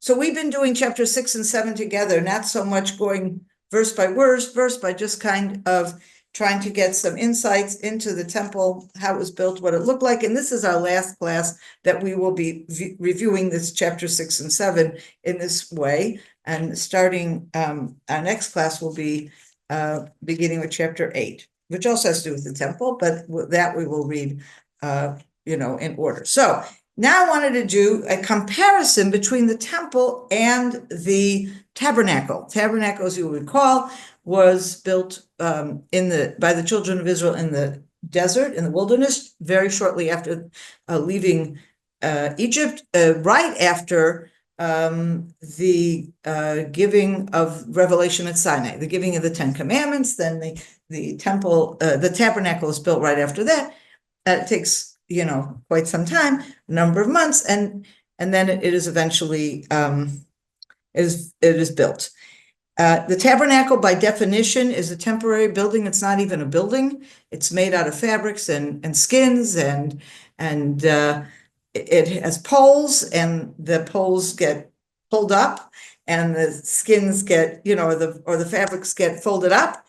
So we've been doing chapter 6 and 7 together, not so much going verse by verse, but just kind of trying to get some insights into the temple, how it was built, what it looked like. And this is our last class that we will be reviewing this chapter 6 and 7 in this way. And starting our next class will be beginning with chapter 8, which also has to do with the temple, but that we will read in order. So now I wanted to do a comparison between the temple and the tabernacle. Tabernacle, as you will recall, was built by the children of Israel in the desert, in the wilderness, very shortly after leaving Egypt, right after the giving of revelation at Sinai, the giving of the Ten Commandments. Then the temple, the tabernacle is built right after that. It takes quite some time, a number of months, and then it is eventually it is built. The tabernacle, by definition, is a temporary building. It's not even a building. It's made out of fabrics and skins, and it has poles, and the poles get pulled up, and the skins get, or the fabrics get folded up,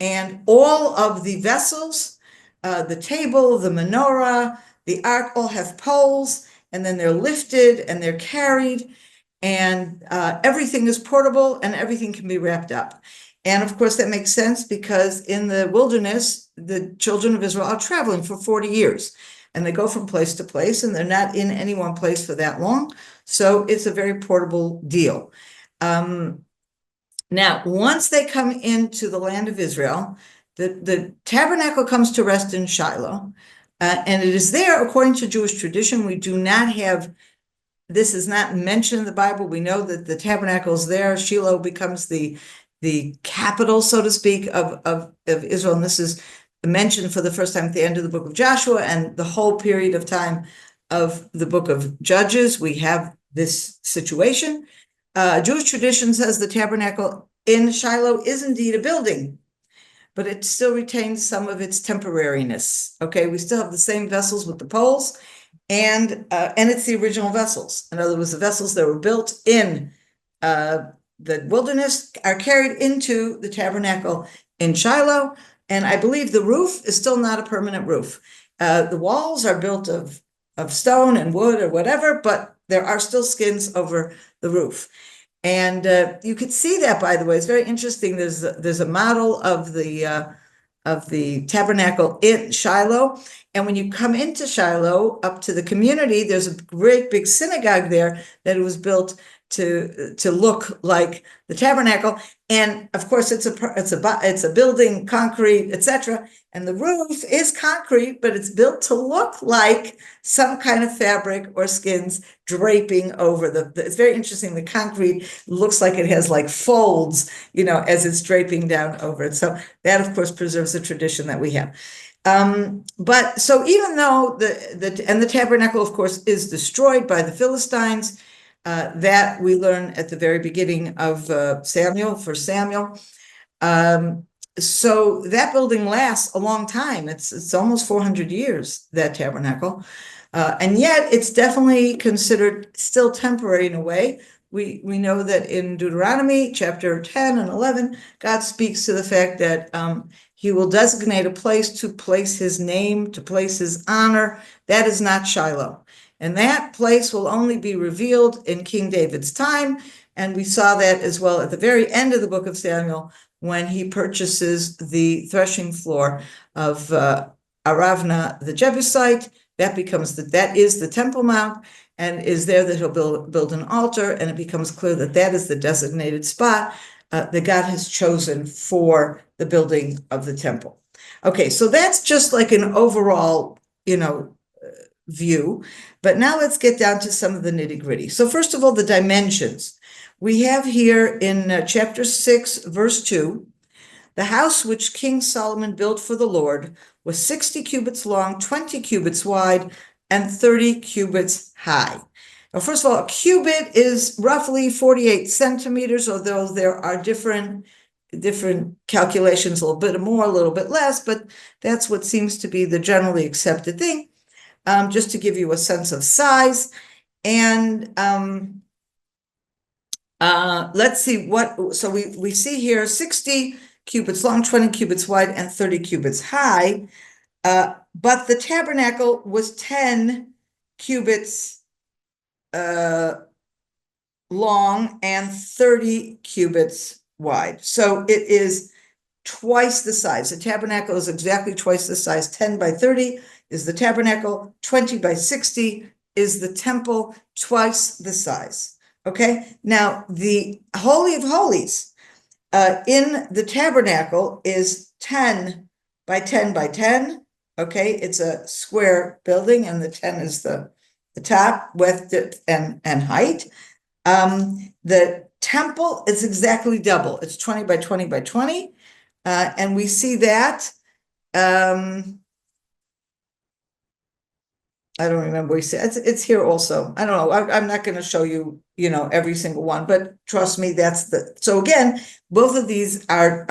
and all of the vessels, the table, the menorah, the ark, all have poles, and then they're lifted and they're carried, and everything is portable and everything can be wrapped up. And of course, that makes sense because in the wilderness, the children of Israel are traveling for 40 years, and they go from place to place, and they're not in any one place for that long. So it's a very portable deal. Now, once they come into the land of Israel, the tabernacle comes to rest in Shiloh, and it is there according to Jewish tradition. We do not have, this is not mentioned in the Bible. We know that the tabernacle is there. Shiloh becomes the capital, so to speak, of Israel, and this is mentioned for the first time at the end of the book of Joshua, and the whole period of time of the book of Judges, we have this situation. Jewish tradition says the tabernacle in Shiloh is indeed a building, but it still retains some of its temporariness. Okay, we still have the same vessels with the poles, and it's the original vessels. In other words, the vessels that were built in the wilderness are carried into the tabernacle in Shiloh, and I believe the roof is still not a permanent roof. The walls are built of stone and wood or whatever, but there are still skins over the roof. And you could see that, by the way. It's very interesting. There's a model of the tabernacle in Shiloh, and when you come into Shiloh up to the community, there's a great big synagogue there that was built to look like the tabernacle. And of course, it's a building, concrete, etc. And the roof is concrete, but it's built to look like some kind of fabric or skins draping over it's very interesting. The concrete looks like it has like folds, as it's draping down over it. So that, of course, preserves the tradition that we have. But so even though the tabernacle, of course, is destroyed by the Philistines, that we learn at the very beginning of Samuel. So that building lasts a long time. It's almost 400 years, that tabernacle. And yet it's definitely considered still temporary in a way. We know that in Deuteronomy chapter 10 and 11, God speaks to the fact that he will designate a place to place his name, to place his honor. That is not Shiloh. And that place will only be revealed in King David's time. And we saw that as well at the very end of the book of Samuel, when he purchases the threshing floor of Aravna the Jebusite. That is the Temple Mount, and is there that he'll build an altar, and it becomes clear that that is the designated spot that God has chosen for the building of the temple. Okay, so that's just like an overall, view. But now let's get down to some of the nitty-gritty. So first of all, the dimensions. We have here in chapter 6, verse 2, the house which King Solomon built for the Lord was 60 cubits long, 20 cubits wide, and 30 cubits high. Now, first of all, a cubit is roughly 48 centimeters, although there are different calculations, a little bit more, a little bit less, but that's what seems to be the generally accepted thing. Just to give you a sense of size. And Let's see what, so we see here 60 cubits long, 20 cubits wide, and 30 cubits high. But the tabernacle was 10 cubits long and 30 cubits wide. So it is twice the size. The tabernacle is exactly twice the size. 10 by 30 is the tabernacle, 20 by 60 is the temple, twice the size. Okay, now the Holy of Holies in the tabernacle is 10 by 10 by 10. Okay, it's a square building, and the 10 is the top, width, depth, and height. The temple is exactly double. It's 20 by 20 by 20. And we see that. I don't remember. We see it's here also. I don't know. I'm not going to show you, every single one, but trust me, that's so again, both of these are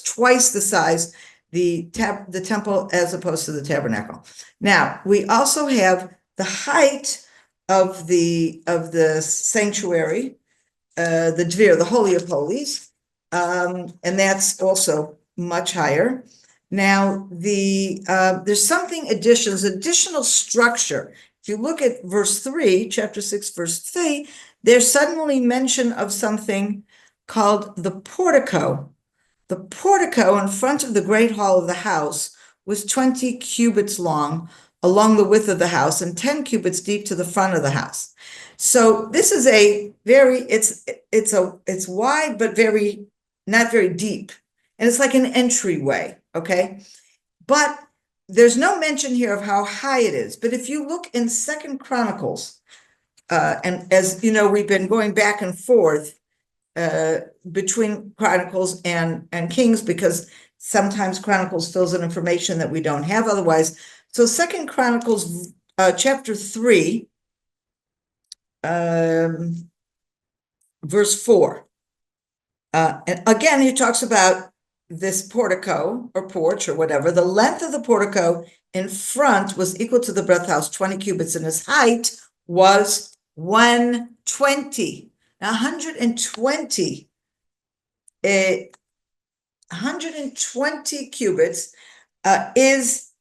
twice the size, the temple as opposed to the tabernacle. Now, we also have the height of the sanctuary, the Dvir, the Holy of Holies, and that's also much higher. Now, there's something additional structure. If you look at verse 3, chapter 6, verse 3, there's suddenly mention of something called the portico. The portico in front of the great hall of the house was 20 cubits long along the width of the house and 10 cubits deep to the front of the house. So this is it's wide, but not very deep. And it's like an entryway, okay? But there's no mention here of how high it is. But if you look in 2 Chronicles, and as you know, we've been going back and forth between Chronicles and Kings, because sometimes Chronicles fills in information that we don't have otherwise. So 2 Chronicles chapter 3, verse 4. And again, he talks about this portico or porch or whatever. The length of the portico in front was equal to the breadth house, 20 cubits, and his height was 120. Now, 120 cubits is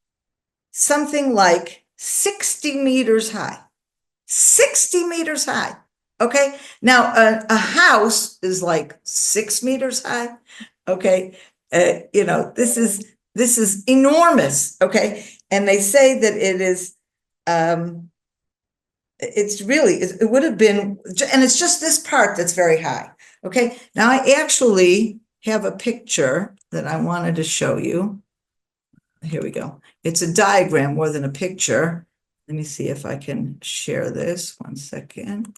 something like 60 meters high. 60 meters high. Okay. Now, a house is like 6 meters high. Okay. This is enormous. Okay. And they say that it is, it would have been, and it's just this part that's very high. Okay. Now I actually have a picture that I wanted to show you. Here we go. It's a diagram more than a picture. Let me see if I can share this. 1 second.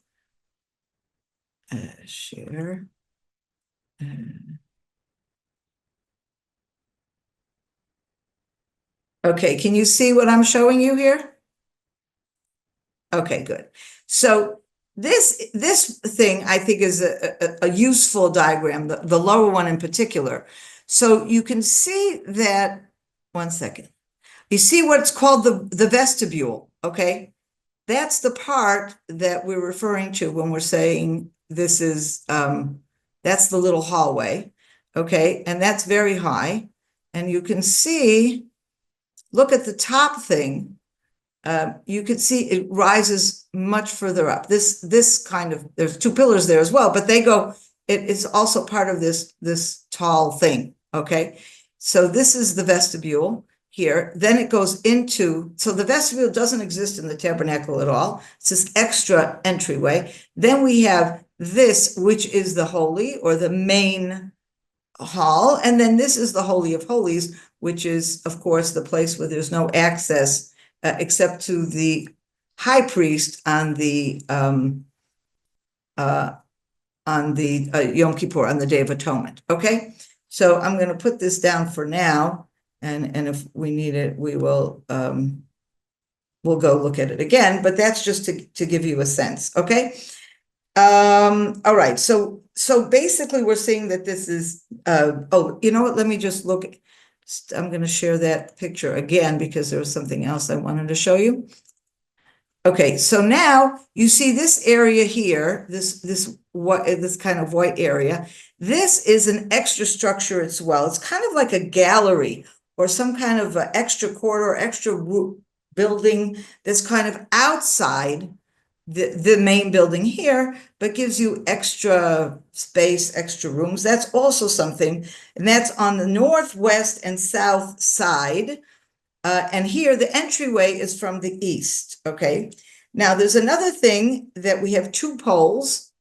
Share. Okay, can you see what I'm showing you here? Okay, good. So this thing I think is a useful diagram, the lower one in particular. So you can see that, 1 second. You see what's called the vestibule, okay? That's the part that we're referring to when we're saying this is, that's the little hallway, okay? And that's very high. And you can see, look at the top thing. You can see it rises much further up. This kind of, there's 2 pillars there as well, but they go, it is also part of this tall thing, okay? So this is the vestibule here. Then it goes into, so the vestibule doesn't exist in the tabernacle at all. It's this extra entryway. Then we have this, which is the holy or the main hall. And then this is the Holy of Holies, which is, of course, the place where there's no access except to the high priest on the Yom Kippur, on the Day of Atonement. Okay, so I'm going to put this down for now, and if we need it, we will we'll go look at it again. But that's just to give you a sense. Okay. All right. So basically, we're seeing that this is. Oh, you know what? Let me just look. I'm going to share that picture again because there was something else I wanted to show you. Okay, so now you see this area here, this kind of white area. This is an extra structure as well. It's kind of like a gallery or some kind of extra corridor, extra building that's kind of outside the main building here, but gives you extra space, extra rooms. That's also something, and that's on the northwest and south side. And here the entryway is from the east, okay? Now there's another thing that we have two poles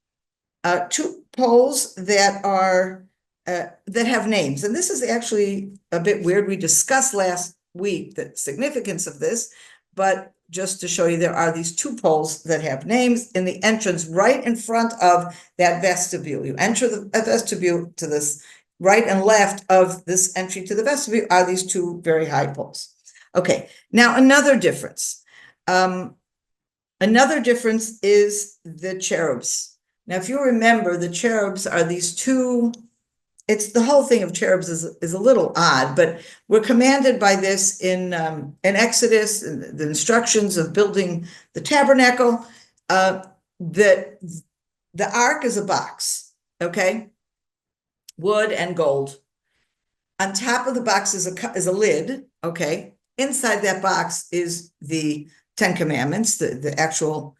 that are, that have names. And this is actually a bit weird. We discussed last week the significance of this, but just to show you, there are these two poles that have names in the entrance right in front of that vestibule. You enter the vestibule to this right and left of this entry to the vestibule are these two very high poles. Okay, now another difference. Another difference is the cherubs. Now, if you remember, the cherubs are these two, it's the whole thing of cherubs is a little odd, but we're commanded by this in Exodus, in the instructions of building the tabernacle, that the ark is a box, okay? Wood and gold. On top of the box is a lid, okay? Inside that box is the Ten Commandments, the actual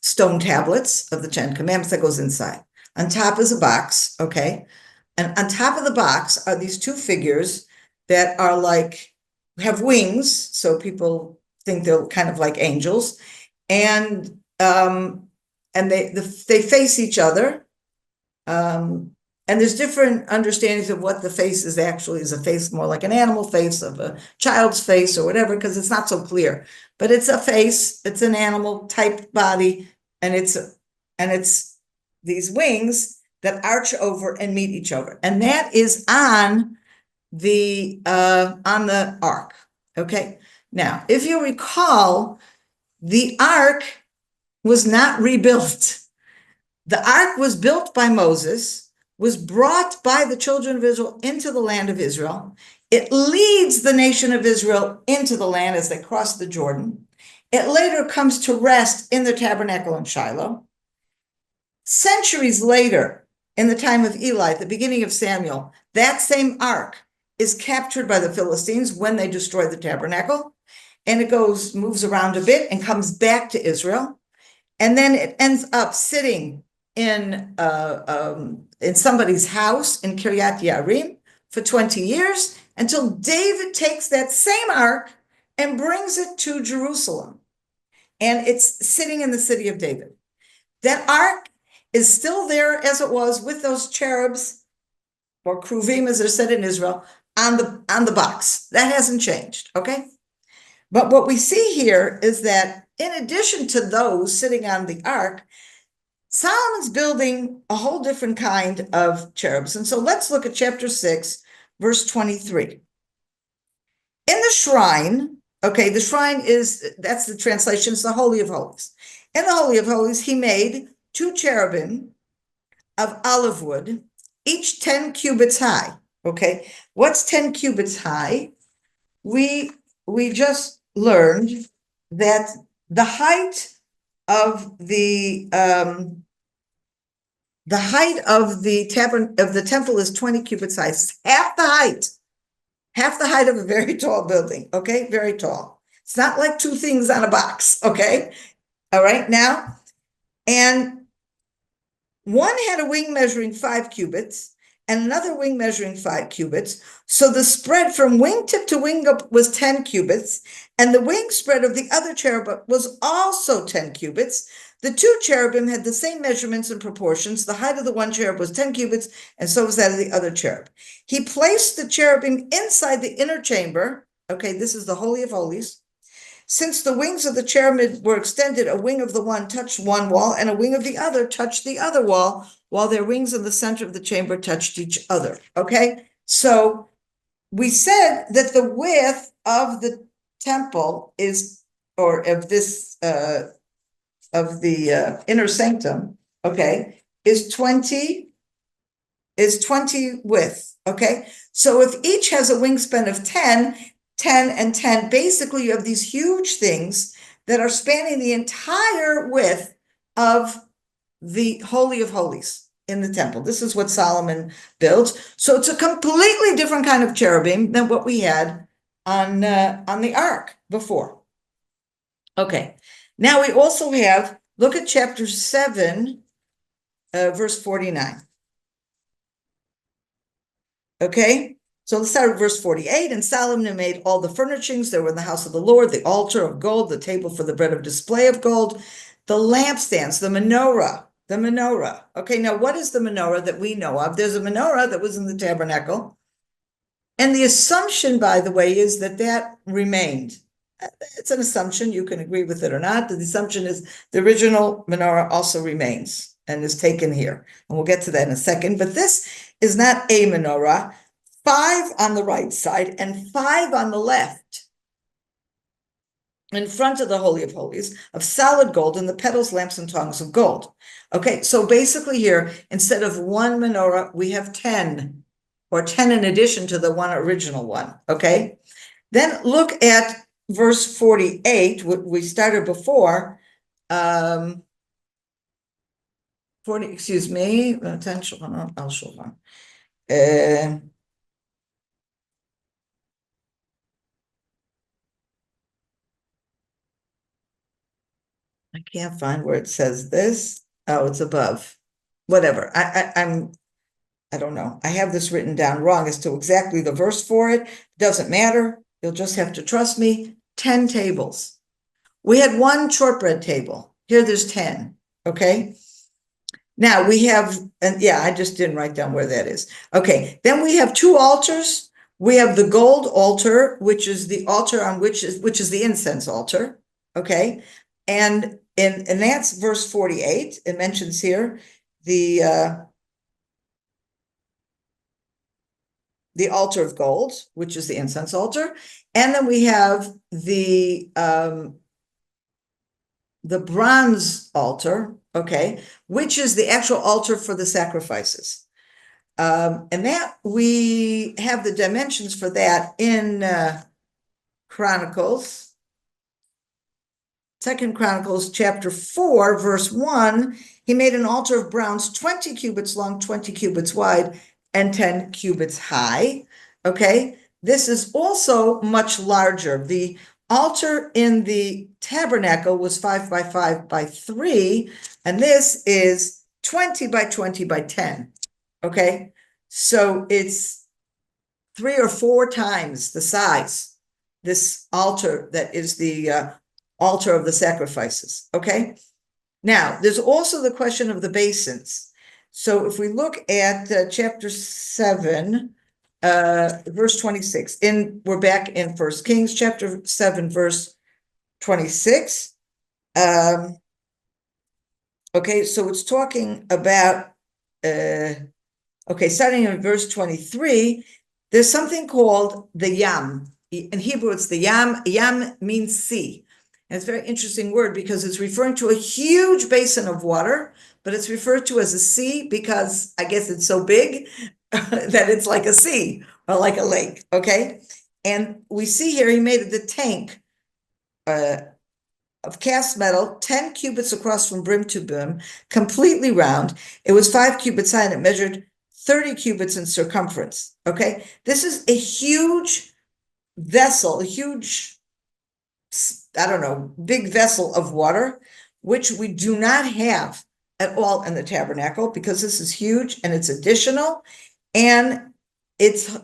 stone tablets of the Ten Commandments that goes inside. On top is a box, okay? And on top of the box are these two figures that are like, have wings, so people think they're kind of like angels, and they face each other. And there's different understandings of what the face is actually. Is a face more like an animal face, of a child's face, or whatever, because it's not so clear. But it's a face, it's an animal type body, and it's these wings that arch over and meet each other. And that is on the ark. Okay. Now, if you recall, the ark was not rebuilt. The ark was built by Moses, was brought by the children of Israel into the land of Israel. It leads the nation of Israel into the land as they cross the Jordan. It later comes to rest in the tabernacle in Shiloh. Centuries later, in the time of Eli, at the beginning of Samuel, that same ark is captured by the Philistines when they destroy the tabernacle, and it moves around a bit and comes back to Israel. And then it ends up sitting in somebody's house in Kiryat Yearim for 20 years until David takes that same ark and brings it to Jerusalem. And it's sitting in the city of David. That ark is still there as it was, with those cherubs, or kruvim as they're said in Israel, on the box. That hasn't changed, okay? But what we see here is that in addition to those sitting on the ark, Solomon's building a whole different kind of cherubs. And so let's look at chapter 6, verse 23. In the shrine, okay, the shrine that's the translation, it's the Holy of Holies. In the Holy of Holies, he made 2 cherubim of olive wood, each 10 cubits high, okay? What's 10 cubits high? We just learned that the height of the temple is 20 cubits high. It's half the height of a very tall building, okay? Very tall. It's not like 2 things on a box, okay? All right, now, and one had a wing measuring 5 cubits and another wing measuring 5 cubits. So the spread from wingtip to wingtip was 10 cubits, and the wing spread of the other cherubim was also 10 cubits. The 2 cherubim had the same measurements and proportions. The height of the one cherub was 10 cubits, and so was that of the other cherub. He placed the cherubim inside the inner chamber. Okay, this is the Holy of Holies. Since the wings of the cherubim were extended, a wing of the one touched one wall, and a wing of the other touched the other wall, while their wings in the center of the chamber touched each other. Okay, so we said that the width of the temple is, or of this, of the inner sanctum, okay, is 20 width, okay? So if each has a wingspan of 10, 10 and 10, basically you have these huge things that are spanning the entire width of the Holy of Holies in the temple. This is what Solomon built. So it's a completely different kind of cherubim than what we had on the ark before. Okay, now we also have, look at chapter 7, verse 49. Okay, so let's start with verse 48. And Solomon made all the furnishings that were in the house of the Lord, the altar of gold, the table for the bread of display of gold, the lampstands, the menorah. Okay, now what is the menorah that we know of? There's a menorah that was in the tabernacle. And the assumption, by the way, is that that remained. It's an assumption. You can agree with it or not. The assumption is the original menorah also remains and is taken here. And we'll get to that in a second. But this is not a menorah. 5 on the right side and 5 on the left, in front of the Holy of Holies, of solid gold, and the petals, lamps, and tongs of gold. Okay, so basically here, instead of 1 menorah, we have 10, or 10 in addition to the one original one, okay? Then look at verse 48, what we started before, 40, excuse me, attention, I'll show one. I can't find where it says this. Oh, it's above. Whatever. I don't know. I have this written down wrong as to exactly the verse for it. Doesn't matter. You'll just have to trust me. 10 tables. We had 1 shortbread table. Here there's 10. Okay. Now we have, and yeah, I just didn't write down where that is. Okay. Then we have 2 altars. We have the gold altar, which is the altar on which is the incense altar. Okay. And that's verse 48. It mentions here the altar of gold, which is the incense altar. And then we have the bronze altar, okay, which is the actual altar for the sacrifices. And that we have the dimensions for that in Chronicles. 2 Chronicles chapter 4, verse 1, he made an altar of bronze 20 cubits long, 20 cubits wide, and 10 cubits high. Okay, this is also much larger. The altar in the tabernacle was 5 by 5 by 3, and this is 20 by 20 by 10. Okay, so it's 3 or 4 times the size, this altar that is the altar of the sacrifices. Okay, now there's also the question of the basins. So if we look at chapter 7, verse 26, we're back in 1 Kings chapter 7, verse 26. Okay, so it's talking about, okay, starting in verse 23, there's something called the Yam. In Hebrew, it's the Yam. Yam means sea. And it's a very interesting word because it's referring to a huge basin of water, but it's referred to as a sea because I guess it's so big that it's like a sea or like a lake, okay? And we see here he made the tank of cast metal, 10 cubits across from brim to brim, completely round. It was 5 cubits high and it measured 30 cubits in circumference, okay? This is a huge vessel, a huge, I don't know, big vessel of water, which we do not have at all in the tabernacle because this is huge and it's additional. And it's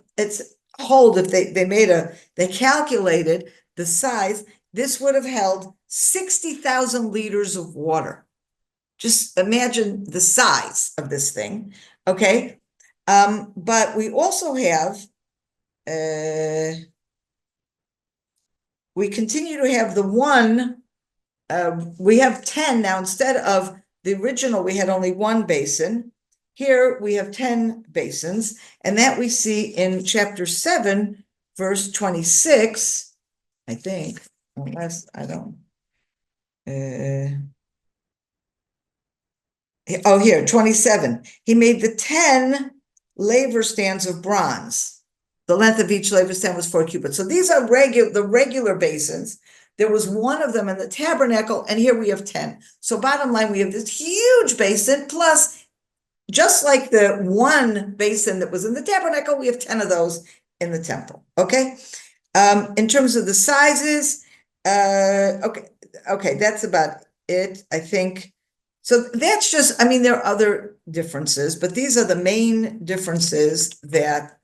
hold, if they calculated the size, this would have held 60,000 liters of water. Just imagine the size of this thing, okay? But we also have, we continue to have the one, we have 10 now. Instead of the original, we had only 1 basin. Here we have 10 basins, and that we see in chapter 7, verse 26, I think, unless I don't. Oh, here, 27. He made the 10 laver stands of bronze. The length of each laver stand was 4 cubits. So these are the regular basins There was one of them in the tabernacle, and here we have 10. So bottom line, we have this huge basin, plus just like the one basin that was in the tabernacle, we have 10 of those in the temple, okay? In terms of the sizes, okay, that's about it, I think. So that's just, I mean, there are other differences, but these are the main differences that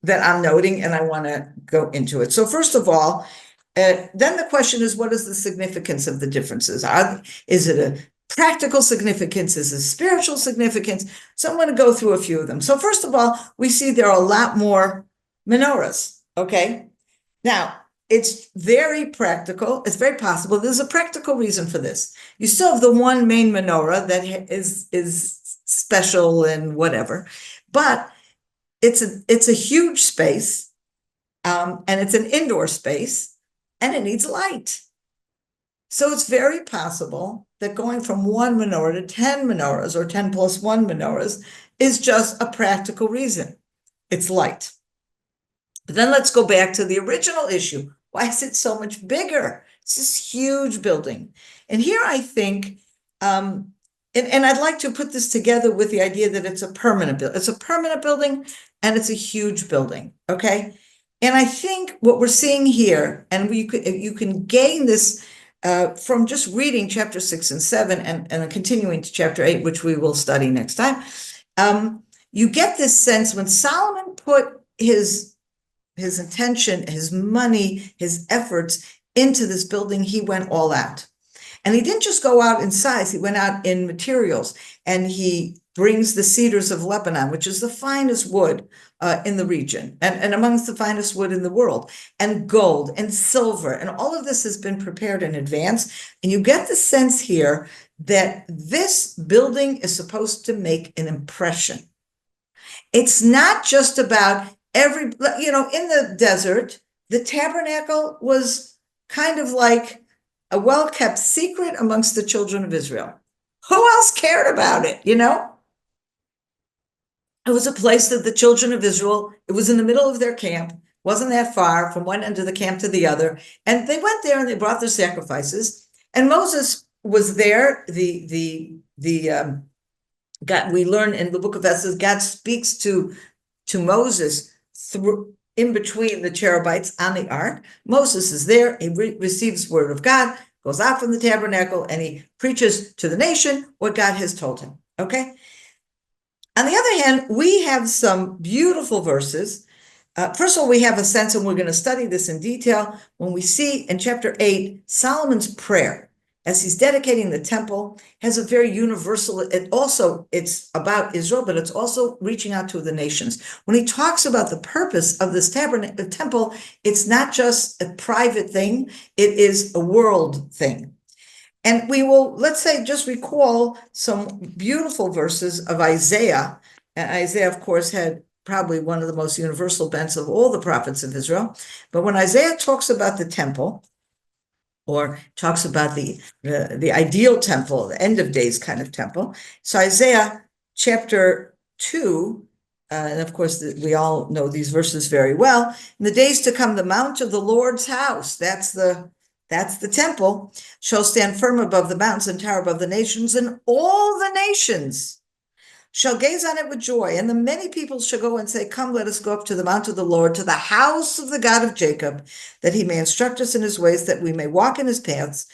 that I'm noting, and I want to go into it. So first of all, then the question is, what is the significance of the differences? Is it a practical significance? Is it spiritual significance? So I'm going to go through a few of them. So first of all, we see there are a lot more menorahs, okay? Now, it's very practical. It's very possible. There's a practical reason for this. You still have the one main menorah that is special and whatever, but it's a huge space, and it's an indoor space, and it needs light. So it's very possible that going from one menorah to 10 menorahs or 10 plus 1 menorahs is just a practical reason. It's light. But then let's go back to the original issue. Why is it so much bigger? It's this huge building. And here I think, and I'd like to put this together with the idea that it's a permanent building. It's a permanent building, and it's a huge building, okay? And I think what we're seeing here, and you can gain this from just reading chapter 6 and 7 and continuing to chapter 8, which we will study next time. You get this sense when Solomon put his attention, his money, his efforts into this building, he went all out. And he didn't just go out in size, he went out in materials, and he brings the cedars of Lebanon, which is the finest wood in the region, and amongst the finest wood in the world, and gold and silver, and all of this has been prepared in advance. And you get the sense here that this building is supposed to make an impression. It's not just about in the desert, the tabernacle was kind of like a well-kept secret amongst the children of Israel. Who else cared about it, It was a place that the children of Israel, it was in the middle of their camp, wasn't that far from one end of the camp to the other. And they went there and they brought their sacrifices. And Moses was there. We learn in the book of Exodus, God speaks to Moses in between the cherubites on the ark. Moses is there, he receives word of God, goes out from the tabernacle, and he preaches to the nation what God has told him, okay? On the other hand, we have some beautiful verses. First of all, we have a sense, and we're going to study this in detail, when we see in chapter 8, Solomon's prayer, as he's dedicating the temple, has a very universal, it's about Israel, but it's also reaching out to the nations. When he talks about the purpose of this temple, it's not just a private thing, it is a world thing. And we will, let's say, just recall some beautiful verses of Isaiah. And Isaiah, of course, had probably one of the most universal bents of all the prophets of Israel. But when Isaiah talks about the temple, or talks about the ideal temple, the end of days kind of temple. So Isaiah chapter 2, and of course we all know these verses very well. In the days to come, the mount of the Lord's house, that's the temple, shall stand firm above the mountains and tower above the nations, and all the nations shall gaze on it with joy. And the many people shall go and say, come, let us go up to the mount of the Lord, to the house of the God of Jacob, that he may instruct us in his ways, that we may walk in his paths.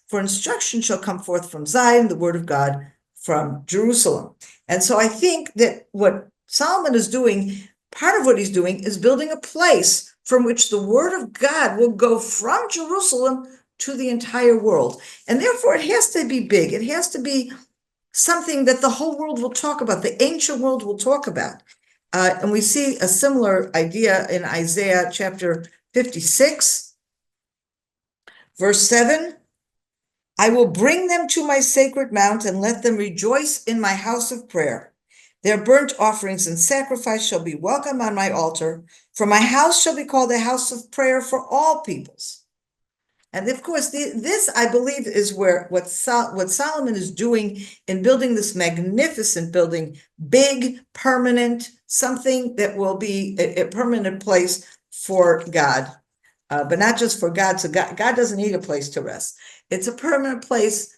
For instruction shall come forth from Zion, the word of God from Jerusalem. And so I think that what Solomon is doing, part of what he's doing, is building a place from which the word of God will go from Jerusalem to the entire world. And therefore it has to be big. It has to be something that the whole world will talk about, the ancient world will talk about. And we see a similar idea in Isaiah chapter 56, verse 7. I will bring them to my sacred mount and let them rejoice in my house of prayer. Their burnt offerings and sacrifice shall be welcome on my altar, for my house shall be called a house of prayer for all peoples. And of course, this, I believe, is where what Solomon is doing in building this magnificent building, big, permanent, something that will be a permanent place for God. but not just for God. So God doesn't need a place to rest. It's a permanent place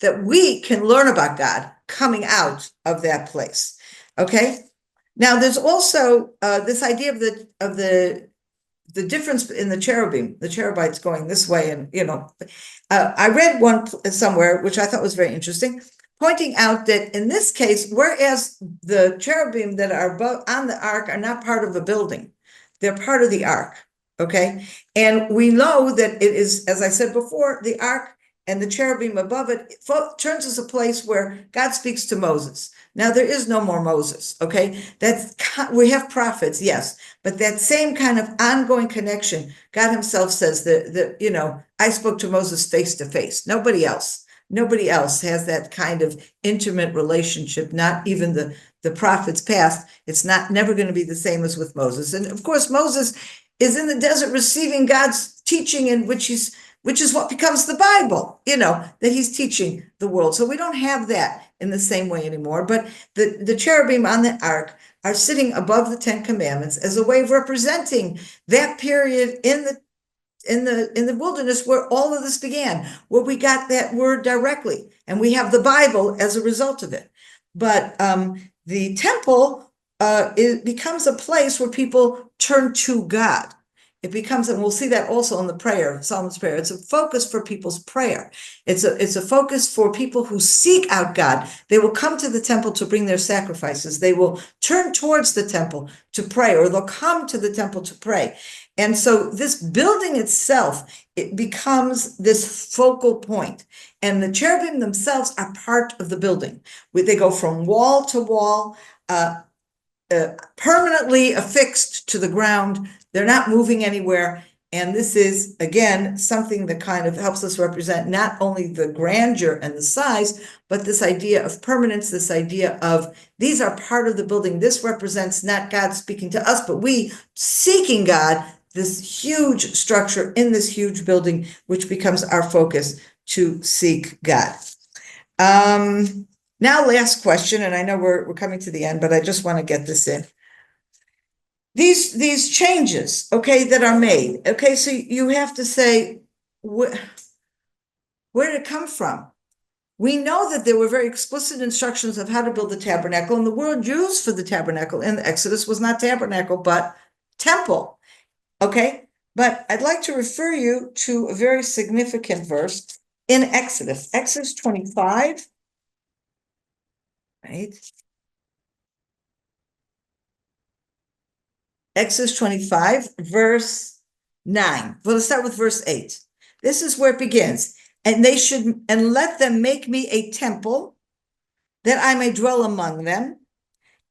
that we can learn about God coming out of that place. Okay. Now there's also this idea of the difference in the cherubites going this way, and I read one somewhere which I thought was very interesting, pointing out that in this case, whereas the cherubim that are on the ark are not part of the building, they're part of the ark. Okay, and we know that it is, as I said before, the ark and the cherubim above it turns as a place where God speaks to Moses. Now there is no more Moses. Okay, we have prophets, yes, but that same kind of ongoing connection, God himself says that I spoke to Moses face to face. Nobody else has that kind of intimate relationship, not even the prophets past. It's never going to be the same as with Moses. And of course, Moses is in the desert receiving God's teaching, in which is what becomes the Bible, that he's teaching the world. So we don't have that in the same way anymore. But the cherubim on the ark are sitting above the Ten Commandments as a way of representing that period in the wilderness where all of this began, where we got that word directly, and we have the Bible as a result of it. But the temple it becomes a place where people turn to God. It becomes, and we'll see that also in the prayer, Solomon's prayer. It's a focus for people's prayer. It's a focus for people who seek out God. They will come to the temple to bring their sacrifices. They will turn towards the temple to pray, or they'll come to the temple to pray. And so this building itself, it becomes this focal point. And the cherubim themselves are part of the building. They go from wall to wall, permanently affixed to the ground. They're not moving anywhere. And this is, again, something that kind of helps us represent not only the grandeur and the size, but this idea of permanence, this idea of these are part of the building. This represents not God speaking to us, but we seeking God, this huge structure in this huge building, which becomes our focus to seek God. Now, last question, and I know we're coming to the end, but I just want to get this in. These changes, okay, that are made, okay, so you have to say, where did it come from? We know that there were very explicit instructions of how to build the tabernacle, and the word used for the tabernacle in the Exodus was not tabernacle, but temple, okay? But I'd like to refer you to a very significant verse in Exodus 25, right? Exodus 25, verse 9. Well, let's start with verse 8. This is where it begins. And let them make me a temple that I may dwell among them,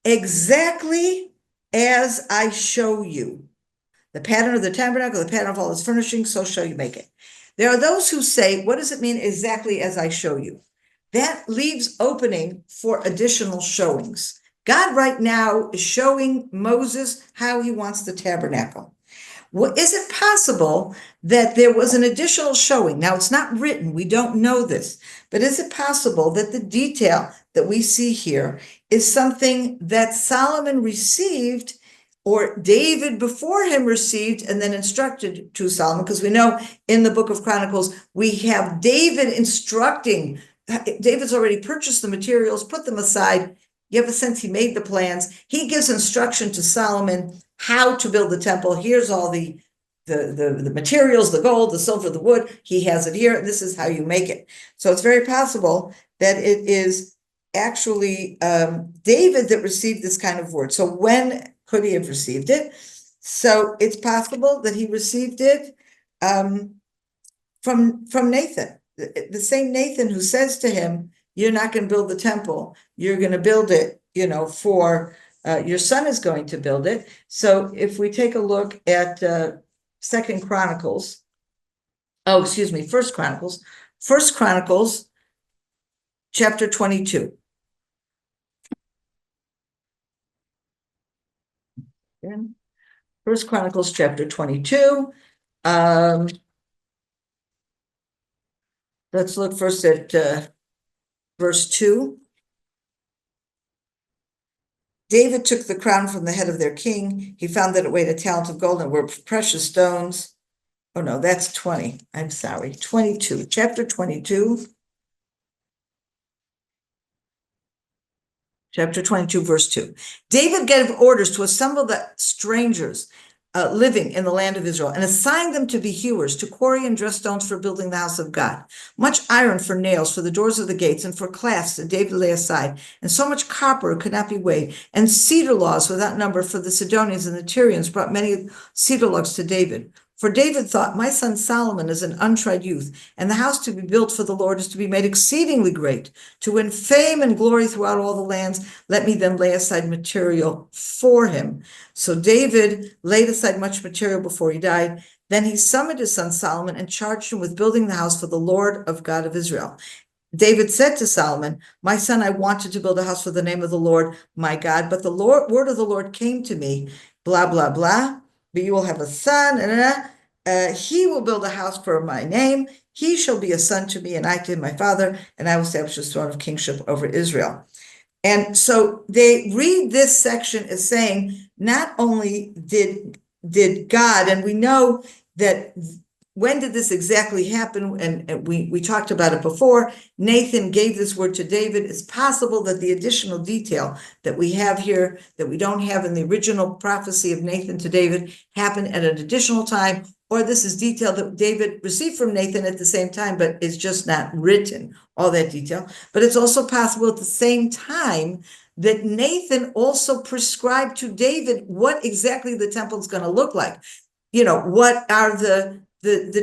exactly as I show you. The pattern of the tabernacle, the pattern of all its furnishings, so shall you make it. There are those who say, what does it mean exactly as I show you? That leaves opening for additional showings. God right now is showing Moses how he wants the tabernacle. Well, is it possible that there was an additional showing? Now, it's not written. We don't know this. But is it possible that the detail that we see here is something that Solomon received, or David before him received and then instructed to Solomon? Because we know in the book of Chronicles, we have David instructing. David's already purchased the materials, put them aside. You have a sense he made the plans. He gives instruction to Solomon how to build the temple. Here's all the materials, the gold, the silver, the wood. He has it here, and this is how you make it. So it's very possible that it is actually David that received this kind of word. So when could he have received it? So it's possible that he received it from Nathan, the same Nathan who says to him, you're not going to build the temple. You're going to build it, for your son is going to build it. So if we take a look at First Chronicles, chapter 22. First Chronicles, chapter 22. Let's look first at verse 2. David took the crown from the head of their king. He found that it weighed a talent of gold and were precious stones. Oh, no, that's 20. I'm sorry, 22, chapter 22. Chapter 22, verse 2. David gave orders to assemble the strangers living in the land of Israel and assign them to be hewers, to quarry and dress stones for building the house of God. Much iron for nails for the doors of the gates and for clasps that David lay aside, and so much copper it could not be weighed, and cedar logs without number for the Sidonians and the Tyrians brought many cedar logs to David. For David thought, my son Solomon is an untried youth, and the house to be built for the Lord is to be made exceedingly great, to win fame and glory throughout all the lands. Let me then lay aside material for him. So David laid aside much material before he died. Then he summoned his son Solomon and charged him with building the house for the Lord of God of Israel. David said to Solomon, my son, I wanted to build a house for the name of the Lord, my God, but the word of the Lord came to me, blah, blah, blah. But you will have a son, and he will build a house for my name. He shall be a son to me, and I to him, my father, and I will establish his throne of kingship over Israel. And so they read this section as saying, not only did God, and we know that when did this exactly happen? And we talked about it before. Nathan gave this word to David. It's possible that the additional detail that we have here that we don't have in the original prophecy of Nathan to David happened at an additional time, or this is detail that David received from Nathan at the same time, but it's just not written, all that detail. But it's also possible at the same time that Nathan also prescribed to David what exactly the temple is going to look like. You know, what are the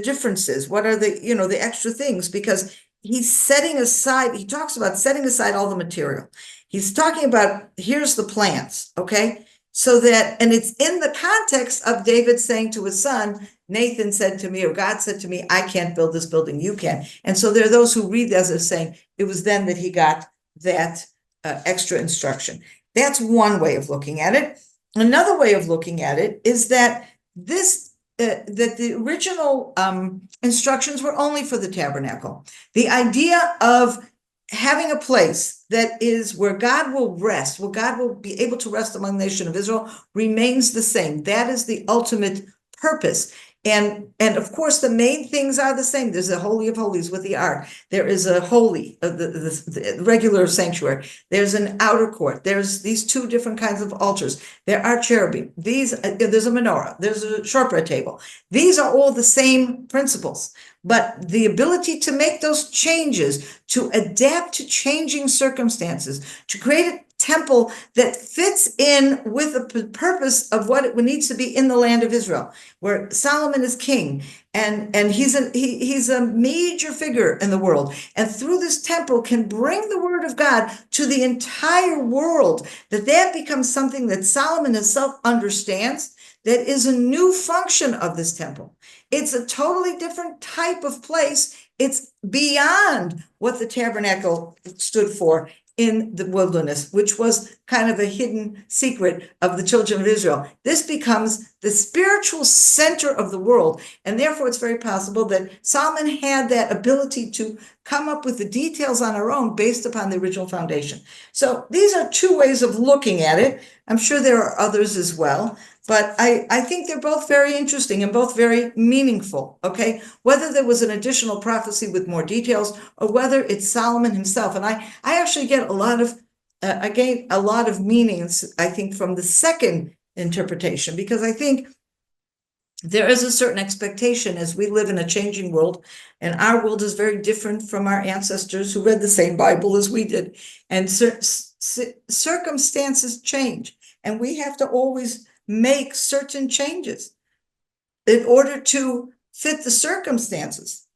differences? What are the extra things? Because he's setting aside, he talks about setting aside all the material. He's talking about, here's the plans, okay? So that, and it's in the context of David saying to his son, Nathan said to me, or God said to me, I can't build this building, you can. And so there are those who read as if saying, it was then that he got that extra instruction. That's one way of looking at it. Another way of looking at it is that that the original instructions were only for the tabernacle. The idea of having a place that is where God will rest, where God will be able to rest among the nation of Israel, remains the same. That is the ultimate purpose. And of course, the main things are the same. There's a Holy of Holies with the ark. There is a holy, the regular sanctuary. There's an outer court. There's these two different kinds of altars. There are cherubim. There's a menorah. There's a shortbread table. These are all the same principles. But the ability to make those changes, to adapt to changing circumstances, to create a temple that fits in with the purpose of what it needs to be in the land of Israel, where Solomon is king, and he's a major figure in the world, and through this temple can bring the word of God to the entire world, that becomes something that Solomon himself understands, that is a new function of this temple. It's a totally different type of place. It's beyond what the tabernacle stood for in the wilderness, which was kind of a hidden secret of the children of Israel. This becomes the spiritual center of the world, and therefore it's very possible that Solomon had that ability to come up with the details on our own based upon the original foundation. So these are two ways of looking at it. I'm sure there are others as well, but I think they're both very interesting and both very meaningful, okay? Whether there was an additional prophecy with more details or whether it's Solomon himself. And I actually get a lot of meanings, I think, from the second interpretation, because I think there is a certain expectation as we live in a changing world, and our world is very different from our ancestors who read the same Bible as we did. And circumstances change, and we have to always make certain changes in order to fit the circumstances.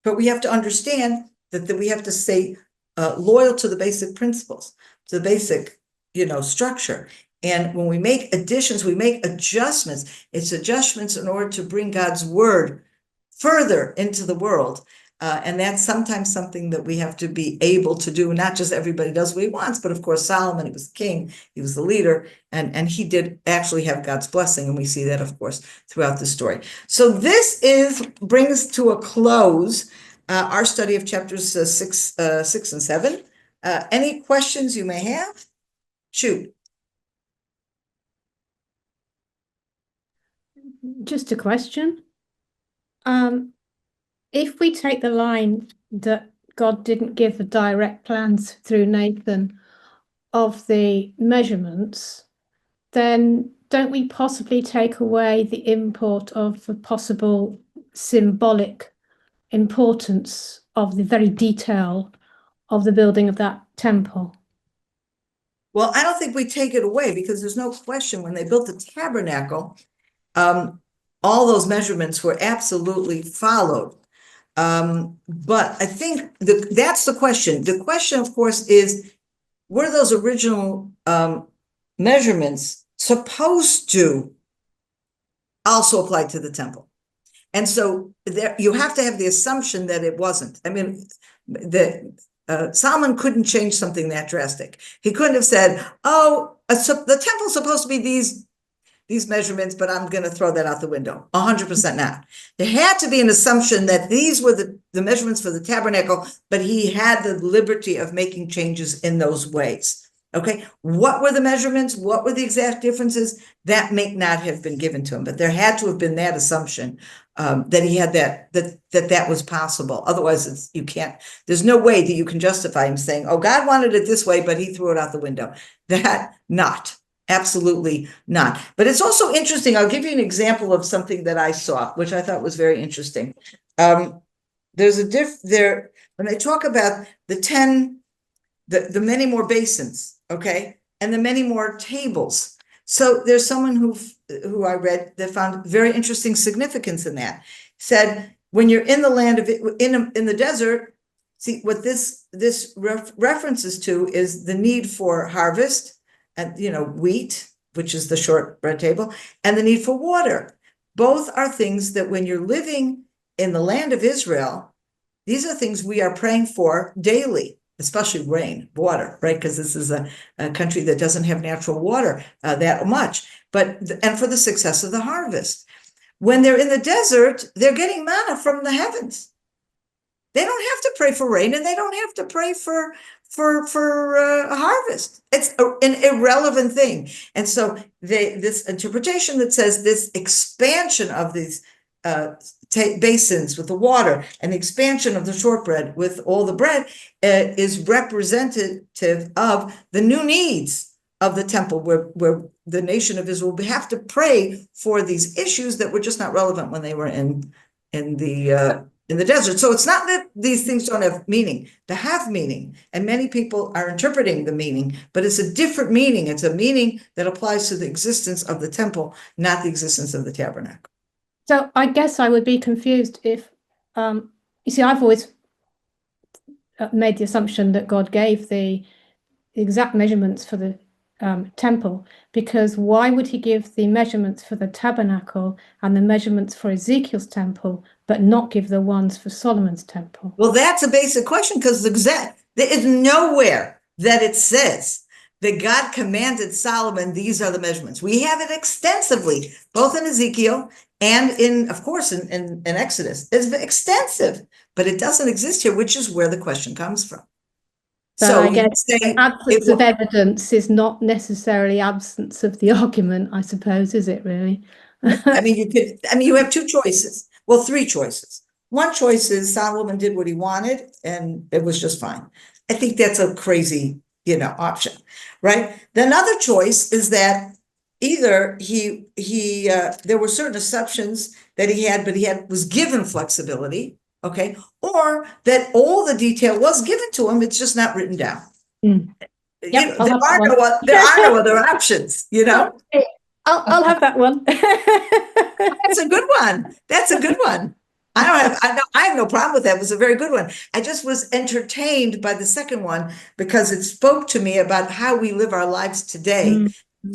But we have to understand that we have to stay loyal to the basic principles, to the basic, structure. And when we make additions, we make adjustments. It's adjustments in order to bring God's word further into the world. And that's sometimes something that we have to be able to do. Not just everybody does what he wants, but of course, Solomon, he was king, he was the leader, and he did actually have God's blessing. And we see that, of course, throughout the story. So this brings to a close our study of chapters 6 and 7. Any questions you may have? Shoot. Just a question. If we take the line that God didn't give the direct plans through Nathan of the measurements, then don't we possibly take away the import of the possible symbolic importance of the very detail of the building of that temple? Well, I don't think we take it away, because there's no question when they built the tabernacle, all those measurements were absolutely followed. But I think that's the question. The question, of course, is, were those original measurements supposed to also apply to the temple? And so there, you have to have the assumption that it wasn't. I mean, Solomon couldn't change something that drastic. He couldn't have said, "Oh, the temple's supposed to be these measurements, but I'm going to throw that out the window." 100% not. There had to be an assumption that these were the measurements for the tabernacle, but he had the liberty of making changes in those ways. Okay, what were the measurements? What were the exact differences? That may not have been given to him, but there had to have been that assumption that he had that was possible. Otherwise, you can't. There's no way that you can justify him saying, "Oh, God wanted it this way, but he threw it out the window." That not. Absolutely not. But it's also interesting. I'll give you an example of something that I saw, which I thought was very interesting. There's there when I talk about the many more basins, okay, and the many more tables. So there's someone who I read that found very interesting significance in that. Said, when you're in the land of in the desert, see what this references to is the need for harvest, and wheat, which is the shortbread table, and the need for water. Both are things that when you're living in the land of Israel, these are things we are praying for daily, especially rain, water, right? Because this is a country that doesn't have natural water that much, and for the success of the harvest. When they're in the desert, they're getting manna from the heavens. They don't have to pray for rain, and they don't have to pray for harvest. It's an irrelevant thing. And so this interpretation that says this expansion of these basins with the water and the expansion of the shortbread with all the bread is representative of the new needs of the temple, where the nation of Israel will have to pray for these issues that were just not relevant when they were in the desert. So it's not that these things don't have meaning. They have meaning, and many people are interpreting the meaning, but it's a different meaning. It's a meaning that applies to the existence of the temple, not the existence of the tabernacle. So I guess I would be confused if, you see, I've always made the assumption that God gave the exact measurements for the temple, because why would he give the measurements for the tabernacle and the measurements for Ezekiel's temple, but not give the ones for Solomon's temple? Well, that's a basic question, because there is nowhere that it says that God commanded Solomon, these are the measurements. We have it extensively, both in Ezekiel and of course, in Exodus. It's extensive, but it doesn't exist here, which is where the question comes from. So I guess absence of evidence is not necessarily absence of the argument, I suppose, is it really? I mean, you have two choices. Well, three choices. One choice is Solomon did what he wanted and it was just fine. I think that's a crazy, option, right? The other choice is that either there were certain assumptions that he had, but was given flexibility. Okay, or that all the detail was given to him, it's just not written down. Yep, there are no other options, I'll have that one. That's a good one. That's a good one. I have no problem with that. It was a very good one. I just was entertained by the second one because it spoke to me about how we live our lives today.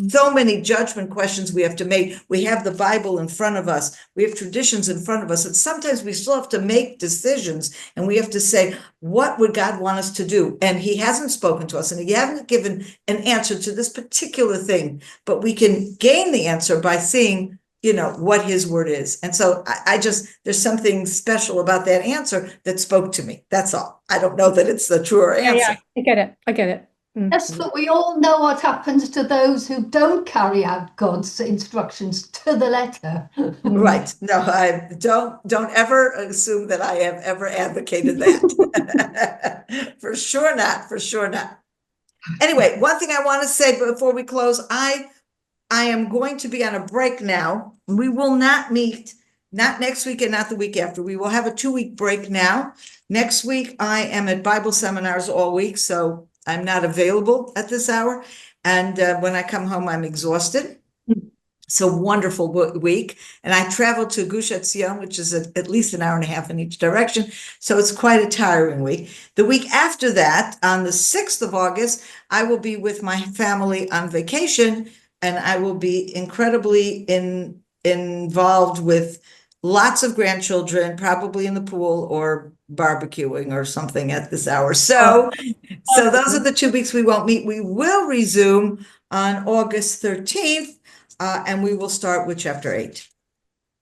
So many judgment questions we have to make. We have the Bible in front of us. We have traditions in front of us. And sometimes we still have to make decisions, and we have to say, what would God want us to do? And he hasn't spoken to us, and he hasn't given an answer to this particular thing, but we can gain the answer by seeing, what his word is. And so there's something special about that answer that spoke to me. That's all. I don't know that it's the truer answer. Yeah, I get it. Yes, but we all know what happens to those who don't carry out God's instructions to the letter. Right. No, I don't ever assume that I have ever advocated that. For sure not, for sure not. Anyway, one thing I want to say before we close, I am going to be on a break now. We will not meet, not next week and not the week after. We will have a 2-week break now. Next week, I am at Bible seminars all week, so I'm not available at this hour. And when I come home, I'm exhausted. It's a wonderful week. And I travel to Gush Etzion, which is at least an hour and a half in each direction. So it's quite a tiring week. The week after that, on the 6th of August, I will be with my family on vacation, and I will be incredibly involved with lots of grandchildren, probably in the pool or barbecuing or something at this hour. So those are the 2 weeks we won't meet. We will resume on August 13th. And we will start with chapter 8.